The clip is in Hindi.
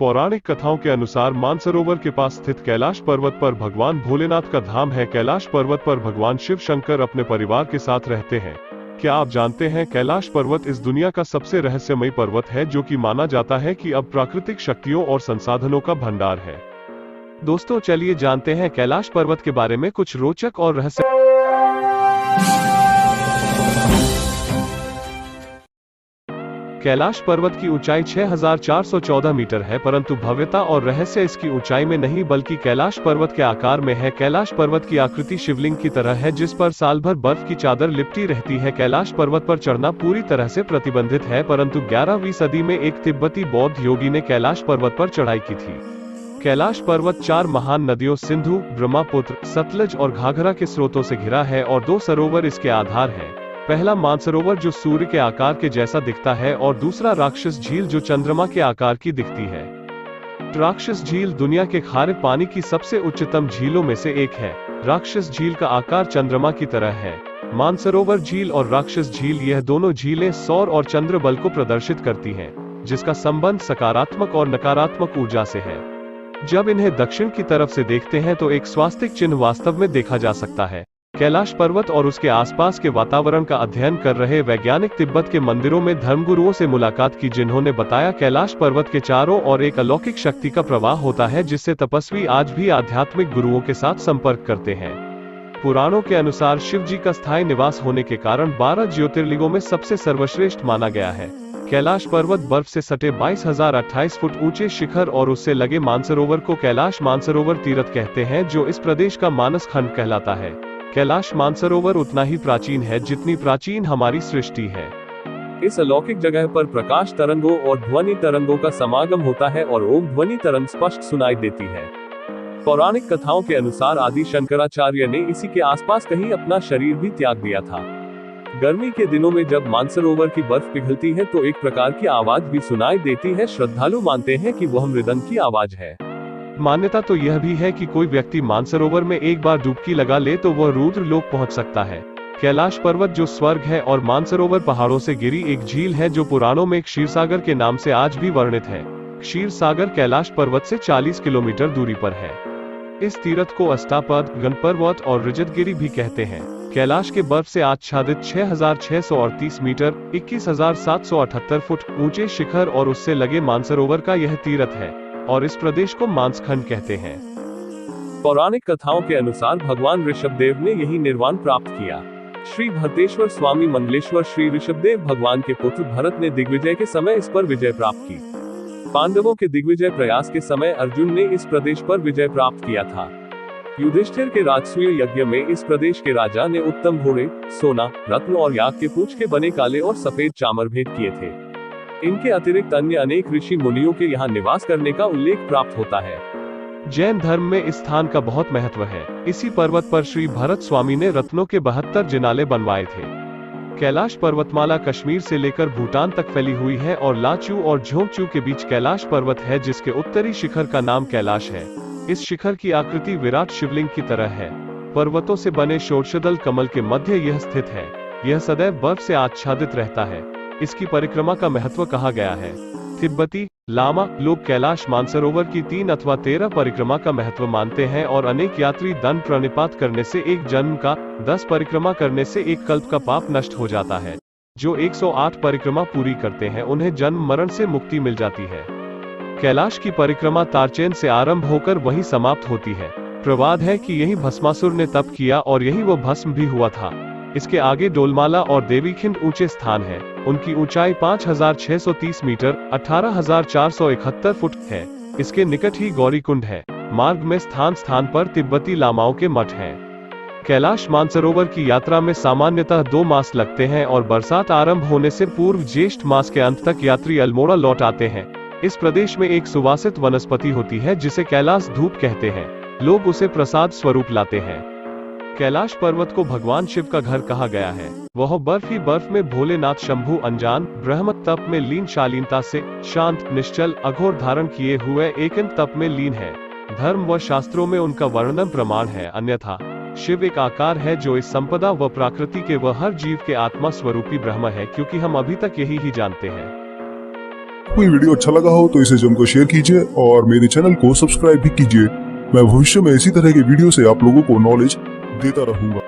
पौराणिक कथाओं के अनुसार मानसरोवर के पास स्थित कैलाश पर्वत पर भगवान भोलेनाथ का धाम है। कैलाश पर्वत पर भगवान शिव शंकर अपने परिवार के साथ रहते हैं। क्या आप जानते हैं कैलाश पर्वत इस दुनिया का सबसे रहस्यमयी पर्वत है, जो कि माना जाता है कि अब प्राकृतिक शक्तियों और संसाधनों का भंडार है। दोस्तों चलिए जानते हैं कैलाश पर्वत के बारे में कुछ रोचक और रहस्य। कैलाश पर्वत की ऊंचाई 6414 मीटर है, परंतु भव्यता और रहस्य इसकी ऊंचाई में नहीं बल्कि कैलाश पर्वत के आकार में है। कैलाश पर्वत की आकृति शिवलिंग की तरह है, जिस पर साल भर बर्फ की चादर लिपटी रहती है। कैलाश पर्वत पर चढ़ना पूरी तरह से प्रतिबंधित है, परंतु 11वीं सदी में एक तिब्बती बौद्ध योगी ने कैलाश पर्वत पर चढ़ाई की थी। कैलाश पर्वत 4 महान नदियों सिंधु, ब्रह्मपुत्र, सतलज और घाघरा के स्रोतों से घिरा है और 2 सरोवर इसके आधार है। पहला मानसरोवर जो सूर्य के आकार के जैसा दिखता है और दूसरा राक्षस झील जो चंद्रमा के आकार की दिखती है। राक्षस झील दुनिया के खारे पानी की सबसे उच्चतम झीलों में से एक है। राक्षस झील का आकार चंद्रमा की तरह है। मानसरोवर झील और राक्षस झील, यह दोनों झीलें सौर और चंद्र बल को प्रदर्शित करती हैं, जिसका संबंध सकारात्मक और नकारात्मक ऊर्जा से है। जब इन्हें दक्षिण की तरफ से देखते हैं तो एक स्वास्तिक चिन्ह वास्तव में देखा जा सकता है। कैलाश पर्वत और उसके आसपास के वातावरण का अध्ययन कर रहे वैज्ञानिक तिब्बत के मंदिरों में धर्मगुरुओं से मुलाकात की, जिन्होंने बताया कैलाश पर्वत के चारों ओर एक अलौकिक शक्ति का प्रवाह होता है, जिससे तपस्वी आज भी आध्यात्मिक गुरुओं के साथ संपर्क करते हैं। पुराणों के अनुसार शिव जी का स्थायी निवास होने के कारण 12 ज्योतिर्लिंगों में सबसे सर्वश्रेष्ठ माना गया है। कैलाश पर्वत बर्फ से सटे 22,028 फुट ऊंचे शिखर और उससे लगे मानसरोवर को कैलाश मानसरोवर तीर्थ कहते हैं, जो इस प्रदेश का मानस खंड कहलाता है। कैलाश मानसरोवर उतना ही प्राचीन है जितनी प्राचीन हमारी सृष्टि है। इस अलौकिक जगह पर प्रकाश तरंगों और ध्वनि तरंगों का समागम होता है और ओम ध्वनि तरंग स्पष्ट सुनाई देती है। पौराणिक कथाओं के अनुसार आदि शंकराचार्य ने इसी के आसपास कहीं अपना शरीर भी त्याग दिया था। गर्मी के दिनों में जब मानसरोवर की बर्फ पिघलती है तो एक प्रकार की आवाज भी सुनाई देती है। श्रद्धालु मानते हैं कि वह मृदंग की आवाज है। मान्यता तो यह भी है कि कोई व्यक्ति मानसरोवर में एक बार डुबकी लगा ले तो वह रुद्र लोक पहुंच सकता है। कैलाश पर्वत जो स्वर्ग है और मानसरोवर पहाड़ों से घिरी एक झील है, जो पुराणों में क्षीरसागर के नाम से आज भी वर्णित है। क्षीरसागर कैलाश पर्वत से 40 किलोमीटर दूरी पर है। इस तीर्थ को अष्टापद, गणपर्वत और रजतगिरी भी कहते हैं। कैलाश के बर्फ से आच्छादित 6,638 मीटर 21,778 फुट ऊंचे शिखर और उससे लगे मानसरोवर का यह तीर्थ है और इस प्रदेश को मानसखंड कहते हैं। पौराणिक कथाओं के अनुसार भगवान ऋषभदेव ने यही निर्वाण प्राप्त किया। श्री भरतेश्वर स्वामी मंडलेश्वर श्री ऋषभदेव भगवान के पुत्र भरत ने दिग्विजय के समय इस पर विजय प्राप्त की। पांडवों के दिग्विजय प्रयास के समय अर्जुन ने इस प्रदेश पर विजय प्राप्त किया था। युधिष्ठिर के राजसूय यज्ञ में इस प्रदेश के राजा ने उत्तम घोड़े, सोना, रत्न और याक के पूंछ के बने काले और सफेद चामर भेंट किए थे। इनके अतिरिक्त अन्य अनेक ऋषि मुनियों के यहाँ निवास करने का उल्लेख प्राप्त होता है। जैन धर्म में इस स्थान का बहुत महत्व है। इसी पर्वत पर श्री भरत स्वामी ने रत्नों के 72 जिनाले बनवाए थे। कैलाश पर्वतमाला कश्मीर से लेकर भूटान तक फैली हुई है और लाचू और झोंगचू के बीच कैलाश पर्वत है, जिसके उत्तरी शिखर का नाम कैलाश है। इस शिखर की आकृति विराट शिवलिंग की तरह है। पर्वतों से बने षोडशदल कमल के मध्य यह स्थित है। यह सदैव बर्फ से आच्छादित रहता है। इसकी परिक्रमा का महत्व कहा गया है। तिब्बती लामा लोग कैलाश मानसरोवर की 3 अथवा 13 परिक्रमा का महत्व मानते हैं और अनेक यात्री दंड प्रणिपात करने से एक जन्म का, 10 परिक्रमा करने से एक कल्प का पाप नष्ट हो जाता है। जो 108 परिक्रमा पूरी करते हैं उन्हें जन्म मरण से मुक्ति मिल जाती है। कैलाश की परिक्रमा तारचेन से आरंभ होकर वहीं समाप्त होती है। प्रवाद है कि यही भस्मासुर ने तप किया और यही वो भस्म भी हुआ था। इसके आगे डोलमाला और देवीखिंड ऊंचे स्थान है। उनकी ऊंचाई 5,630 मीटर 18,471 फुट है। इसके निकट ही गौरीकुंड है। मार्ग में स्थान स्थान पर तिब्बती लामाओं के मठ हैं। कैलाश मानसरोवर की यात्रा में सामान्यतः 2 मास लगते हैं और बरसात आरंभ होने से पूर्व ज्येष्ठ मास के अंत तक यात्री अल्मोड़ा लौट आते हैं। इस प्रदेश में एक सुवासित वनस्पति होती है जिसे कैलाश धूप कहते हैं। लोग उसे प्रसाद स्वरूप लाते हैं। कैलाश पर्वत को भगवान शिव का घर कहा गया है। वह बर्फ ही बर्फ में भोलेनाथ शंभु अनजान ब्रह्म तप में लीन शालीनता से शांत निश्चल अघोर धारण किए हुए एकांत तप में लीन है। धर्म व शास्त्रों में उनका वर्णन प्रमाण है। अन्यथा शिव एक आकार है जो इस संपदा व प्रकृति के व हर जीव के आत्मा स्वरूपी ब्रह्म है, क्योंकि हम अभी तक यही ही जानते हैं। आपको ये वीडियो अच्छा लगा हो तो इसे जमकर शेयर कीजिए और मेरे चैनल को सब्सक्राइब भी कीजिए। मैं भविष्य में इसी तरह के वीडियो से आप लोगों को नॉलेज देता रहूंगा।